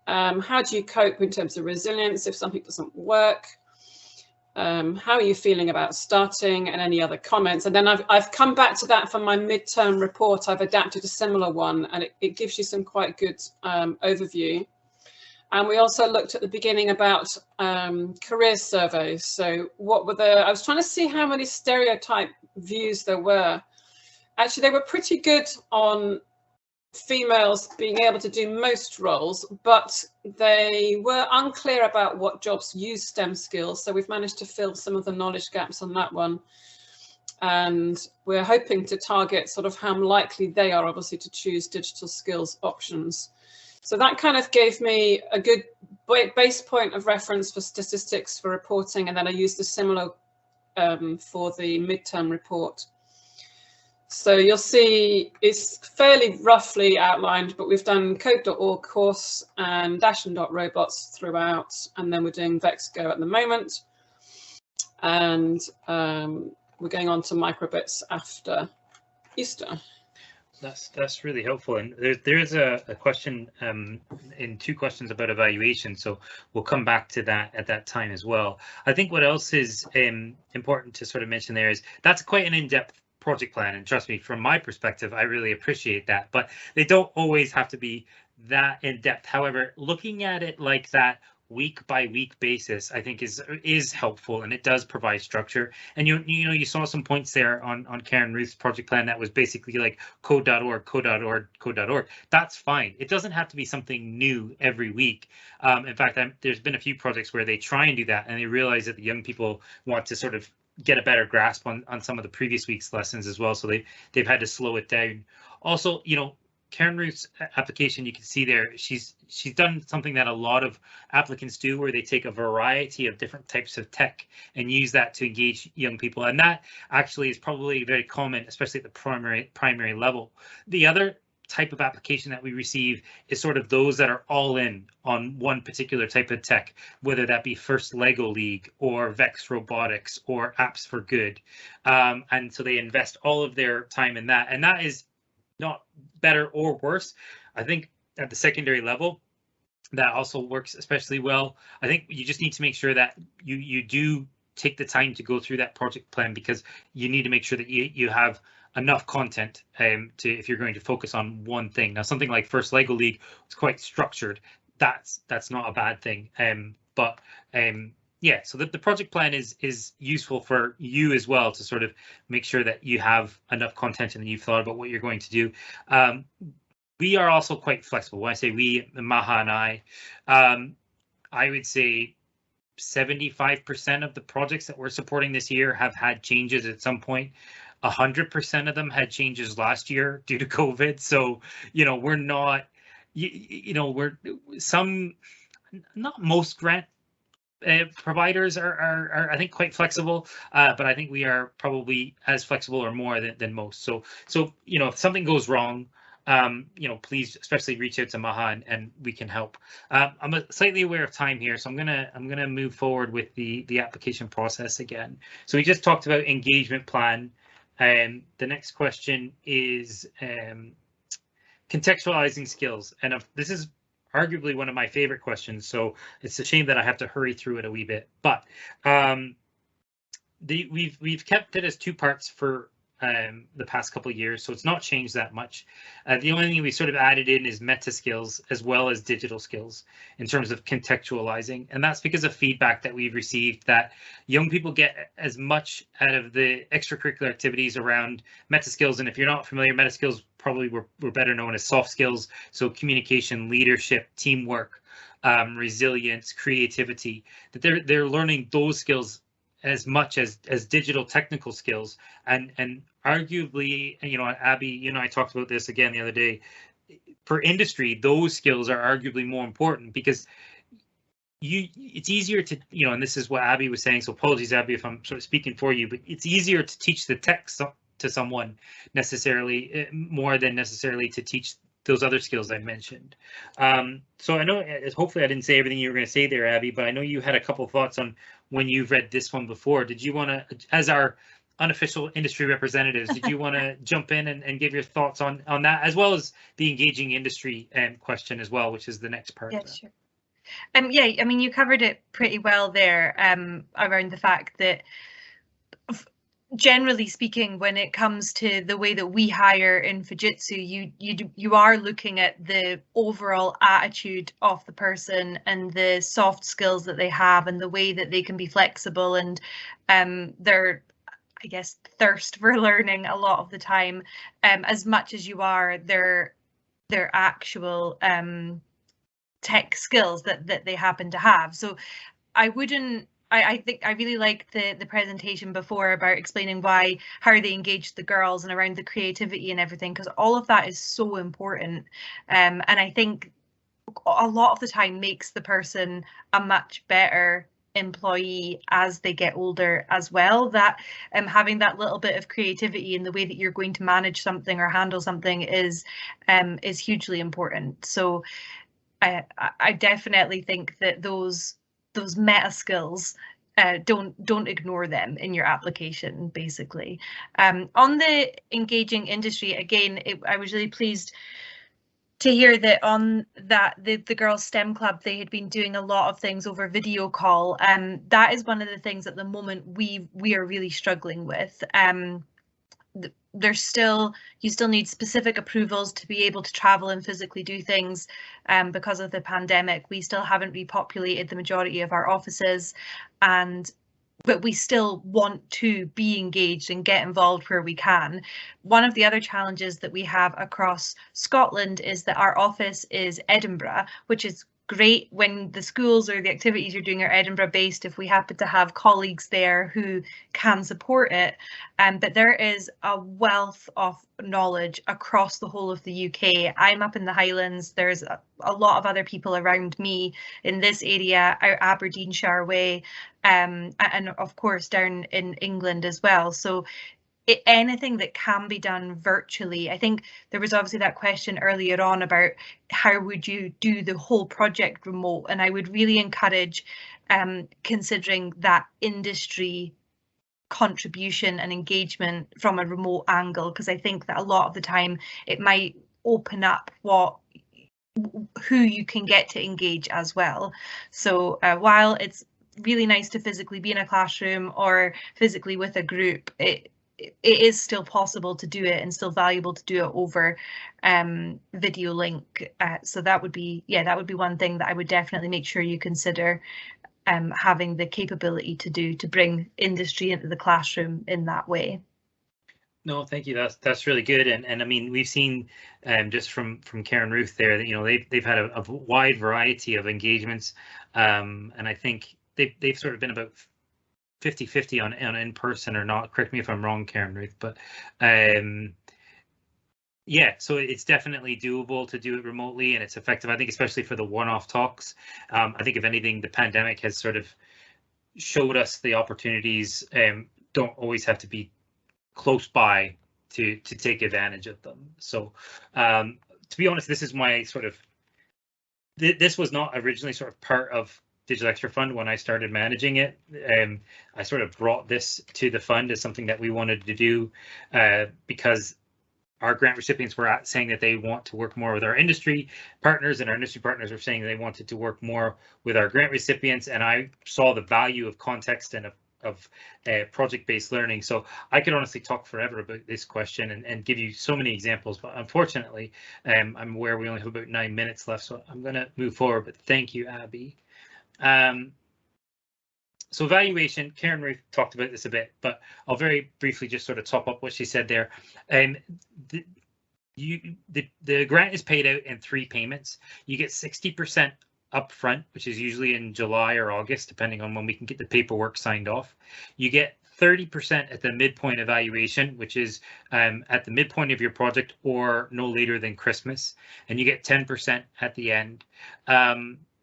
How do you cope in terms of resilience if something doesn't work? how are you feeling about starting, and any other comments. And then I've come back to that for my midterm report. I've adapted a similar one, and it gives you some quite good overview. And we also looked at the beginning about career surveys. So what were I was trying to see how many stereotype views there were. Actually, they were pretty good on females being able to do most roles, but they were unclear about what jobs use STEM skills. So we've managed to fill some of the knowledge gaps on that one. And we're hoping to target sort of how likely they are, obviously, to choose digital skills options. So that kind of gave me a good base point of reference for statistics for reporting. And then I used a similar for the midterm report. So you'll see it's fairly roughly outlined, but we've done code.org course and Dashn.robots throughout, and then we're doing VexGo at the moment. And we're going on to microbits after Easter. That's really helpful. And there's a question in 2 questions about evaluation, so we'll come back to that at that time as well. I think what else is important to sort of mention there is that's quite an in-depth project plan, and trust me, from my perspective, I really appreciate that, but they don't always have to be that in depth. However, looking at it like that week by week basis, I think is helpful, and it does provide structure. And you saw some points there on Karen-Ruth's project plan that was basically like code.org, code.org, code.org. That's fine. It doesn't have to be something new every week. In fact, there's been a few projects where they try and do that, and they realize that the young people want to sort of get a better grasp on some of the previous week's lessons as well, so they've had to slow it down. Also, Karen-Ruth's application, you can see there, she's done something that a lot of applicants do, where they take a variety of different types of tech and use that to engage young people, and that actually is probably very common, especially at the primary level. The other type of application that we receive is sort of those that are all in on one particular type of tech, whether that be First Lego League or Vex Robotics or Apps for Good. And so they invest all of their time in that. And that is not better or worse. I think at the secondary level, that also works especially well. I think you just need to make sure that you do take the time to go through that project plan, because you need to make sure that you have enough content if you're going to focus on one thing. Now, something like First Lego League is quite structured. That's not a bad thing. Yeah, so the project plan is useful for you as well, to sort of make sure that you have enough content and you've thought about what you're going to do. We are also quite flexible. When I say we, Maha and I would say 75% of the projects that we're supporting this year have had changes at some point. 100% of them had changes last year due to COVID. So, we're not, not most grant providers are I think quite flexible, but I think we are probably as flexible or more than most. So if something goes wrong, please especially reach out to Maha and we can help. I'm slightly aware of time here, so I'm gonna move forward with the application process again. So we just talked about engagement plan. The next question is contextualizing skills, and this is arguably one of my favorite questions, so it's a shame that I have to hurry through it a wee bit. But we've kept it as 2 parts for the past couple of years, so it's not changed that much. The only thing we sort of added in is meta skills as well as digital skills in terms of contextualizing, and that's because of feedback that we've received that young people get as much out of the extracurricular activities around meta skills. And if you're not familiar, meta skills probably were better known as soft skills, so communication, leadership, teamwork, resilience, creativity, that they're learning those skills as much as digital technical skills. And arguably, Abby, I talked about this again the other day, for industry, those skills are arguably more important, because it's easier to, and this is what Abby was saying, so apologies, Abby, if I'm sort of speaking for you, but it's easier to teach the tech to someone necessarily, more than necessarily to teach those other skills I mentioned. So I know, hopefully I didn't say everything you were going to say there, Abby, but I know you had a couple of thoughts on when you've read this one before. Did you want to, as our unofficial industry representatives, did you want to jump in and give your thoughts on that, as well as the engaging industry question as well, which is the next part? Yeah, sure. Yeah, I mean, you covered it pretty well there, around the fact that, generally speaking, when it comes to the way that we hire in Fujitsu, you are looking at the overall attitude of the person and the soft skills that they have and the way that they can be flexible and their, I guess, thirst for learning a lot of the time, as much as you are their actual tech skills that they happen to have. So I wouldn't. I think I really liked the presentation before about explaining how they engaged the girls and around the creativity and everything, because all of that is so important. And I think a lot of the time makes the person a much better employee as they get older as well. That having that little bit of creativity in the way that you're going to manage something or handle something is hugely important. So I definitely think that those meta skills, don't ignore them in your application, basically. On the engaging industry, again, I was really pleased to hear that on that the girls STEM club, they had been doing a lot of things over video call, and that is one of the things at the moment we are really struggling with. You still need specific approvals to be able to travel and physically do things, because of the pandemic. We still haven't repopulated the majority of our offices, but we still want to be engaged and get involved where we can. One of the other challenges that we have across Scotland is that our office is Edinburgh, which is great when the schools or the activities you're doing are Edinburgh based, if we happen to have colleagues there who can support it. But there is a wealth of knowledge across the whole of the UK. I'm up in the Highlands. There's a lot of other people around me in this area, Aberdeenshire way, and of course down in England as well. So anything that can be done virtually. I think there was obviously that question earlier on about how would you do the whole project remote, and I would really encourage considering that industry contribution and engagement from a remote angle, because I think that a lot of the time it might open up who you can get to engage as well. So while it's really nice to physically be in a classroom or physically with a group, it is still possible to do it and still valuable to do it over video link. So that would be one thing that I would definitely make sure you consider having the capability to bring industry into the classroom in that way. No, thank you. That's really good. And I mean, we've seen just from Karen-Ruth there that, you know, they've had a wide variety of engagements, and I think they've sort of been about 50-50 on in person or not. Correct me if I'm wrong, Karen-Ruth, but yeah, so it's definitely doable to do it remotely, and it's effective, I think, especially for the one-off talks. I think if anything, the pandemic has sort of showed us the opportunities don't always have to be close by to take advantage of them. So to be honest, this is my sort of, this was not originally sort of part of Digital Xtra Fund when I started managing it. I sort of brought this to the fund as something that we wanted to do because our grant recipients were saying that they want to work more with our industry partners, and our industry partners were saying they wanted to work more with our grant recipients. And I saw the value of context and of project-based learning. So I could honestly talk forever about this question and give you so many examples, but unfortunately, I'm aware we only have about 9 minutes left, so I'm going to move forward. But thank you, Abby. So evaluation, Karen-Ruth talked about this a bit, but I'll very briefly just sort of top up what she said there. The grant is paid out in 3 payments. You get 60% upfront, which is usually in July or August, depending on when we can get the paperwork signed off. You get 30% at the midpoint evaluation, which is at the midpoint of your project or no later than Christmas, and you get 10% at the end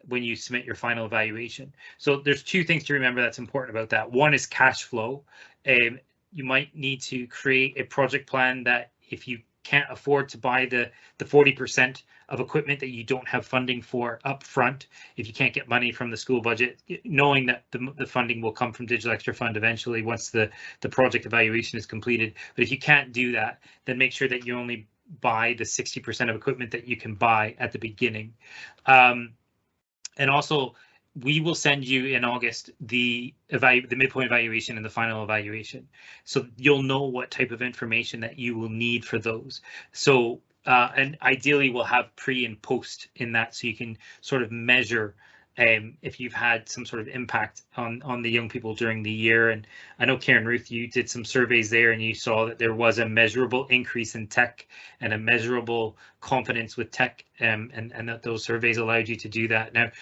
when you submit your final evaluation. So there's 2 things to remember that's important about that. One is cash flow. You might need to create a project plan that if you can't afford to buy the 40% of equipment that you don't have funding for up front, if you can't get money from the school budget, knowing that the funding will come from Digital Xtra Fund eventually once the project evaluation is completed. But if you can't do that, then make sure that you only buy the 60% of equipment that you can buy at the beginning. And also, we will send you in August the midpoint evaluation and the final evaluation. So you'll know what type of information that you will need for those. So, and ideally we'll have pre and post in that, so you can sort of measure if you've had some sort of impact on the young people during the year. And I know, Karen-Ruth, you did some surveys there and you saw that there was a measurable increase in tech and a measurable confidence with tech, and that those surveys allowed you to do that. Now,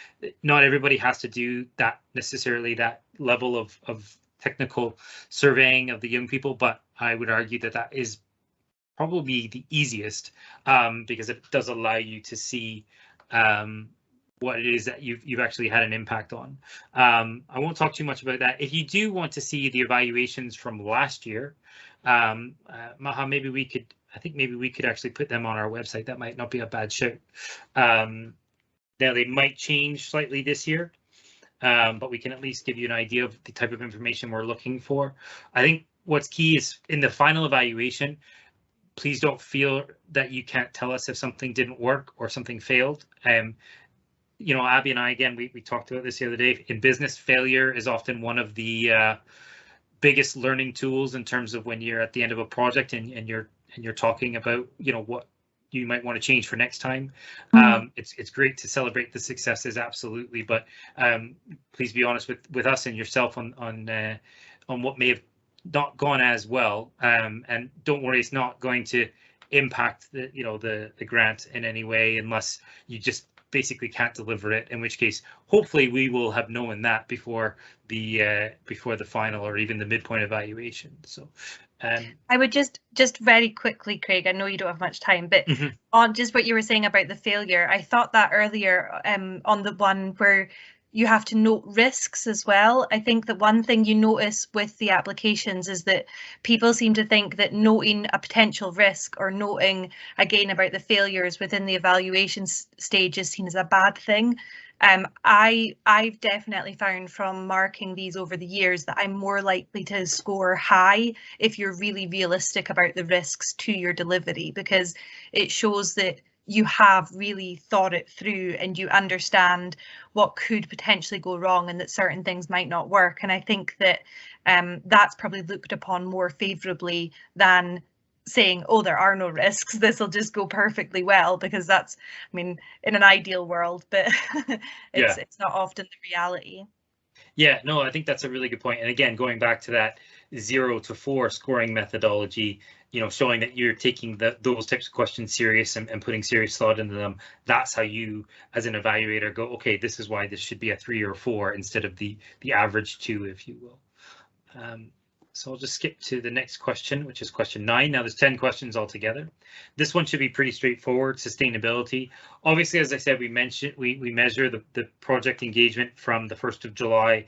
not everybody has to do that necessarily, that level of technical surveying of the young people, but I would argue that that is probably the easiest, because it does allow you to see what it is that you've actually had an impact on. I won't talk too much about that. If you do want to see the evaluations from last year, Maha, maybe we could, I think maybe we could actually put them on our website. That might not be a bad shout. Now, they might change slightly this year, but we can at least give you an idea of the type of information we're looking for. I think what's key is in the final evaluation, please don't feel that you can't tell us if something didn't work or something failed. You know, Abby and I, again, we talked about this the other day. In business, failure is often one of the biggest learning tools in terms of when you're at the end of a project and you're talking about, you know, what you might want to change for next time. It's great to celebrate the successes, absolutely, but please be honest with us and yourself on what may have not gone as well, and don't worry, it's not going to impact the grant in any way unless you just basically can't deliver it, in which case hopefully we will have known that before the final or even the midpoint evaluation. So I would just very quickly, Craig, I know you don't have much time, but on just what you were saying about the failure, I thought that earlier on the one where you have to note risks as well. I think that one thing you notice with the applications is that people seem to think that noting a potential risk or noting again about the failures within the evaluation stage is seen as a bad thing. I've definitely found from marking these over the years that I'm more likely to score high if you're really realistic about the risks to your delivery, because it shows that you have really thought it through and you understand what could potentially go wrong and that certain things might not work. And I think that that's probably looked upon more favourably than saying, oh, there are no risks, this will just go perfectly well, because that's, I mean, in an ideal world, but it's not often the reality. Yeah, no, I think that's a really good point. And again, going back to that 0 to 4 scoring methodology, you know, showing that you're taking those types of questions serious and putting serious thought into them. That's how you, as an evaluator, go, okay, this is why this should be a 3 or 4 instead of the average 2, if you will. So I'll just skip to the next question, which is question 9. Now there's 10 questions altogether. This one should be pretty straightforward. Sustainability. Obviously, as I said, we measure the project engagement from the 1st of July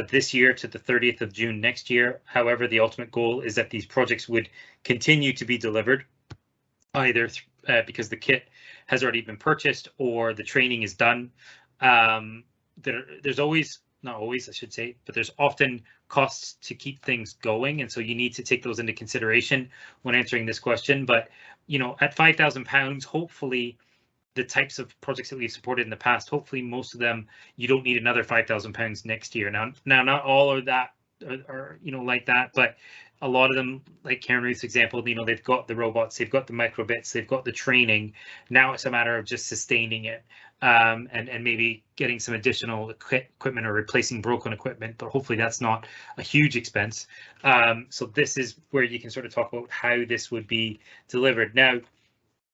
this year to the 30th of June next year. However, the ultimate goal is that these projects would continue to be delivered, either because the kit has already been purchased or the training is done. There's always, not always, I should say, but there's often costs to keep things going, and so you need to take those into consideration when answering this question. But you know, at £5,000, hopefully the types of projects that we've supported in the past, hopefully most of them you don't need another £5,000 next year. Now not all of that are you know like that, but a lot of them, like Karen-Ruth's example, you know, they've got the robots, they've got the microbits, they've got the training. Now it's a matter of just sustaining it, and maybe getting some additional equipment or replacing broken equipment, but hopefully that's not a huge expense. So this is where you can sort of talk about how this would be delivered. Now,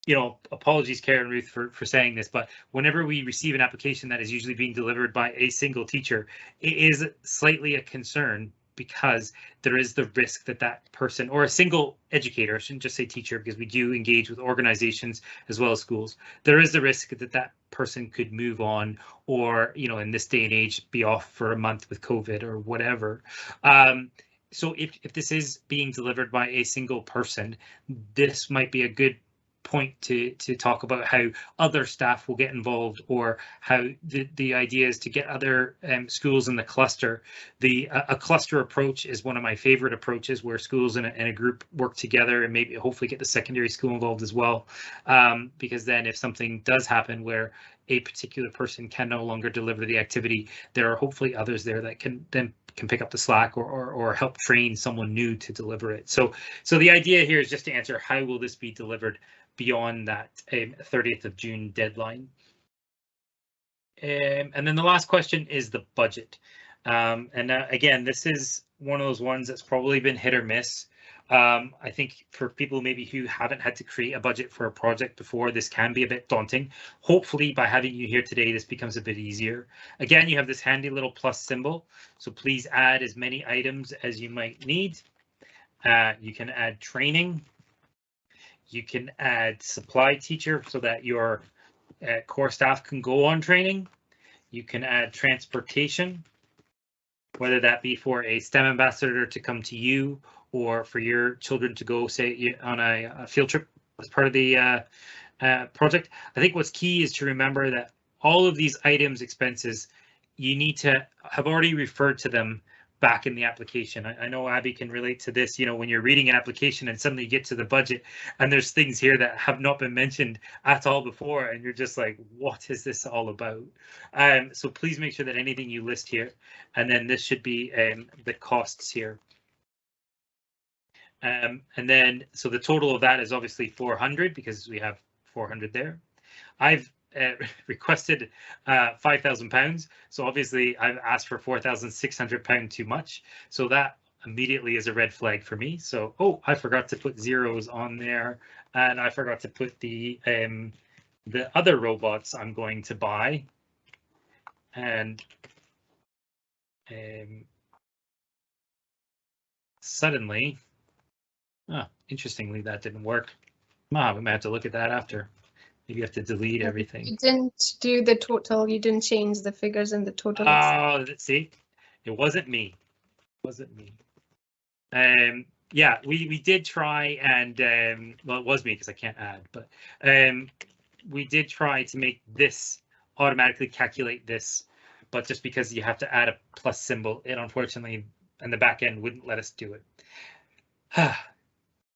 you know, apologies, Karen-Ruth, for saying this, but whenever we receive an application that is usually being delivered by a single teacher, it is slightly a concern, because there is the risk that that person, or a single educator, I shouldn't just say teacher, because we do engage with organizations as well as schools, there is the risk that that person could move on, or, you know, in this day and age, be off for a month with COVID or whatever. So if this is being delivered by a single person, this might be a good point to talk about how other staff will get involved, or how the idea is to get other schools in the cluster. A cluster approach is one of my favorite approaches, where schools in a group work together, and maybe hopefully get the secondary school involved as well, because then if something does happen where a particular person can no longer deliver the activity, there are hopefully others there that can pick up the slack or help train someone new to deliver it. So the idea here is just to answer, how will this be delivered beyond that 30th of June deadline? And then the last question is the budget. And again, this is one of those ones that's probably been hit or miss. I think for people maybe who haven't had to create a budget for a project before, this can be a bit daunting. Hopefully by having you here today, this becomes a bit easier. Again, you have this handy little plus symbol, so please add as many items as you might need. You can add training. You can add supply teacher so that your core staff can go on training. You can add transportation, whether that be for a STEM ambassador to come to you or for your children to go, say, on a field trip as part of the project. I think what's key is to remember that all of these items, expenses, you need to have already referred to them back in the application. I know Abby can relate to this, you know, when you're reading an application and suddenly you get to the budget and there's things here that have not been mentioned at all before and you're just like, what is this all about? So please make sure that anything you list here, and then this should be the costs here. And then, so the total of that is obviously 400 because we have 400 there. I've requested £5,000, so obviously I've asked for £4,600 too much, so that immediately is a red flag for me. So I forgot to put zeros on there, and I forgot to put the other robots I'm going to buy, and suddenly, interestingly, that didn't work. We might have to look at that after. Maybe you have to delete everything. You didn't do the total. You didn't change the figures in the total. Oh, see, it wasn't me. It wasn't me. Yeah, we did try, and well, it was me because I can't add, but we did try to make this automatically calculate this, but just because you have to add a plus symbol, it unfortunately, in the back end, wouldn't let us do it.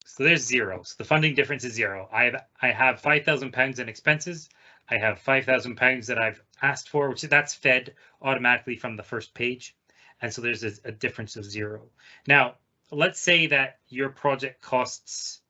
So there's zero. So the funding difference is zero. I have £5,000 in expenses. I have £5,000 that I've asked for, which that's fed automatically from the first page. And so there's a difference of zero. Now, let's say that your project costs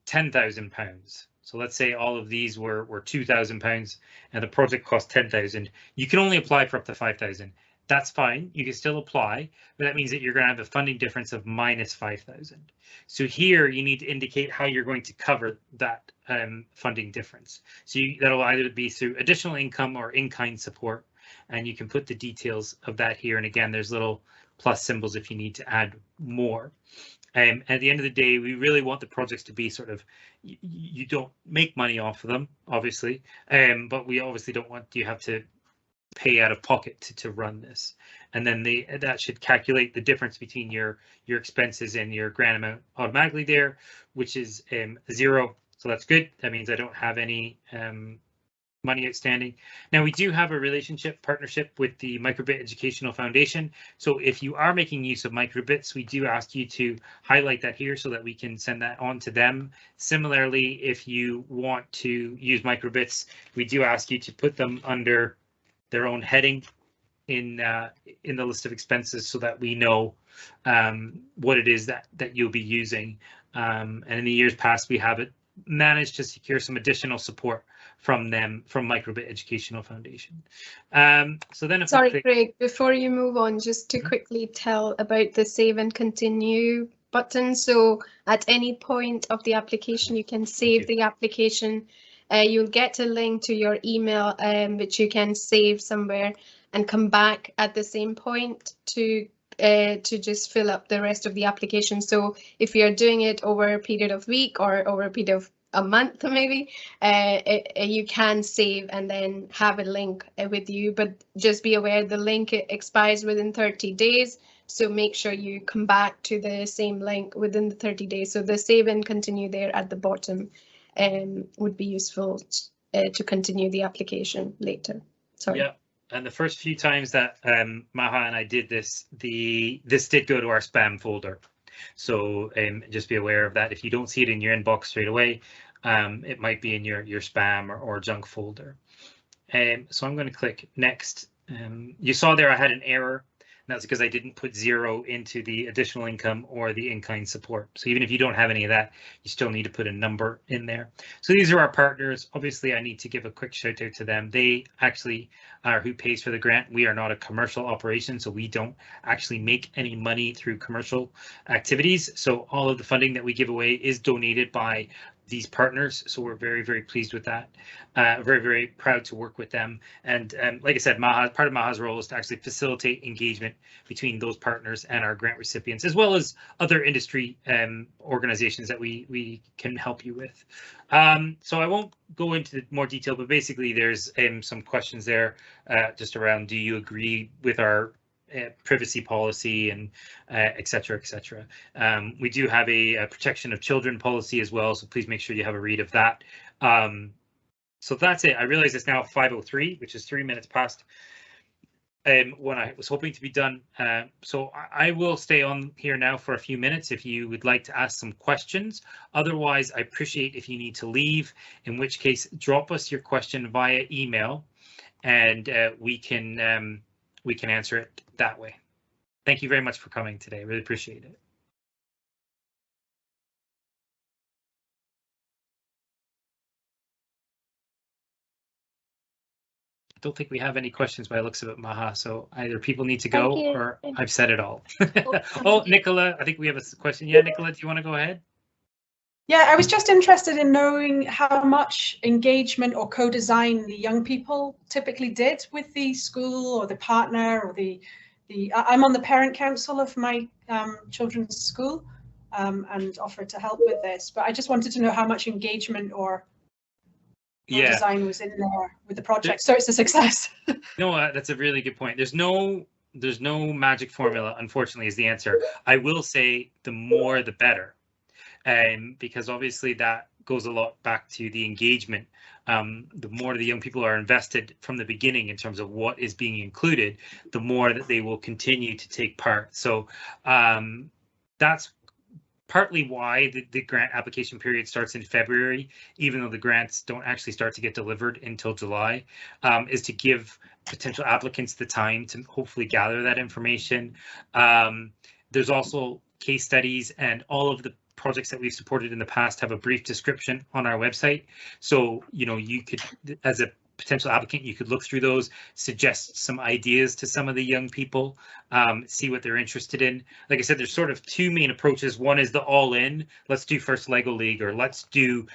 £10,000. So let's say all of these were £2,000 and the project cost £10,000. You can only apply for up to £5,000. That's fine, you can still apply, but that means that you're going to have a funding difference of minus 5,000. So here you need to indicate how you're going to cover that funding difference. So that'll either be through additional income or in-kind support, and you can put the details of that here. And again, there's little plus symbols if you need to add more. At the end of the day, we really want the projects to be sort of, you don't make money off of them, obviously, but we obviously don't want you have to pay out of pocket to run this, and then that should calculate the difference between your expenses and your grant amount automatically there, which is zero. So that's good. That means I don't have any money outstanding. Now we do have a partnership with the Microbit Educational Foundation. So if you are making use of microbits, we do ask you to highlight that here so that we can send that on to them. Similarly, if you want to use microbits, we do ask you to put them under their own heading in the list of expenses so that we know what it is that you'll be using. And in the years past, we have managed to secure some additional support from them, from Microbit Educational Foundation. So then, Sorry, Craig, before you move on, just to quickly tell about the save and continue button. So at any point of the application, you can save the application. You'll get a link to your email, which you can save somewhere and come back at the same point to just fill up the rest of the application. So if you're doing it over a period of week or over a period of a month, maybe, you can save and then have a link with you. But just be aware the link expires within 30 days. So make sure you come back to the same link within the 30 days. So the save and continue there at the bottom would be useful to continue the application later. Sorry. Yeah, and the first few times that Maha and I did this, this did go to our spam folder. So just be aware of that. If you don't see it in your inbox straight away, it might be in your spam or junk folder. So I'm going to click next. You saw there I had an error. And that's because I didn't put 0 into the additional income or the in-kind support. So even if you don't have any of that, you still need to put a number in there. So these are our partners. Obviously, I need to give a quick shout out to them. They actually are who pays for the grant. We are not a commercial operation, so we don't actually make any money through commercial activities. So all of the funding that we give away is donated by these partners, so we're very, very pleased with that. Very, very proud to work with them. And like I said, part of Maha's role is to actually facilitate engagement between those partners and our grant recipients, as well as other industry organizations that we can help you with. So I won't go into more detail, but basically there's some questions there just around, do you agree with our privacy policy and et cetera, et cetera. We do have a protection of children policy as well, so please make sure you have a read of that. So that's it. I realize it's now 5:03, which is 3 minutes past when I was hoping to be done. So I will stay on here now for a few minutes if you would like to ask some questions. Otherwise, I appreciate if you need to leave, in which case drop us your question via email and we can answer it that way. Thank you very much for coming today. Really appreciate it. I don't think we have any questions by the looks of it, Maha. So either people need to go or I've said it all. Oh, Nicola, I think we have a question. Yeah, Nicola, do you want to go ahead? Yeah, I was just interested in knowing how much engagement or co-design the young people typically did with the school or the partner or I'm on the parent council of my children's school and offered to help with this, but I just wanted to know how much engagement or design was in there with the project, so it's a success. No, that's a really good point. There's no magic formula, unfortunately, is the answer. I will say the more the better. Because obviously that goes a lot back to the engagement. The more the young people are invested from the beginning in terms of what is being included, the more that they will continue to take part. So that's partly why the grant application period starts in February, even though the grants don't actually start to get delivered until July, is to give potential applicants the time to hopefully gather that information. There's also case studies, and all of the projects that we've supported in the past have a brief description on our website. So, you know, you could, as a potential applicant, you could look through those, suggest some ideas to some of the young people, see what they're interested in. Like I said, there's sort of two main approaches. One is the all-in, let's do first Lego League, or let's do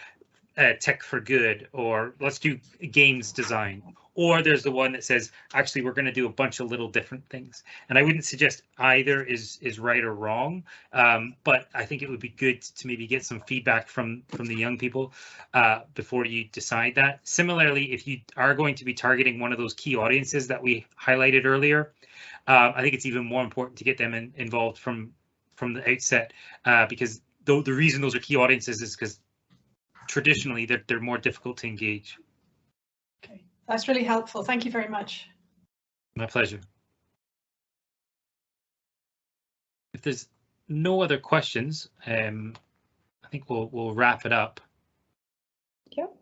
tech for good, or let's do games design. Or there's the one that says, actually, we're going to do a bunch of little different things. And I wouldn't suggest either is right or wrong, but I think it would be good to maybe get some feedback from the young people before you decide that. Similarly, if you are going to be targeting one of those key audiences that we highlighted earlier, I think it's even more important to get them involved from the outset, because the reason those are key audiences is because traditionally they're more difficult to engage. Okay, that's really helpful. Thank you very much. My pleasure. If there's no other questions, I think we'll wrap it up. Yep.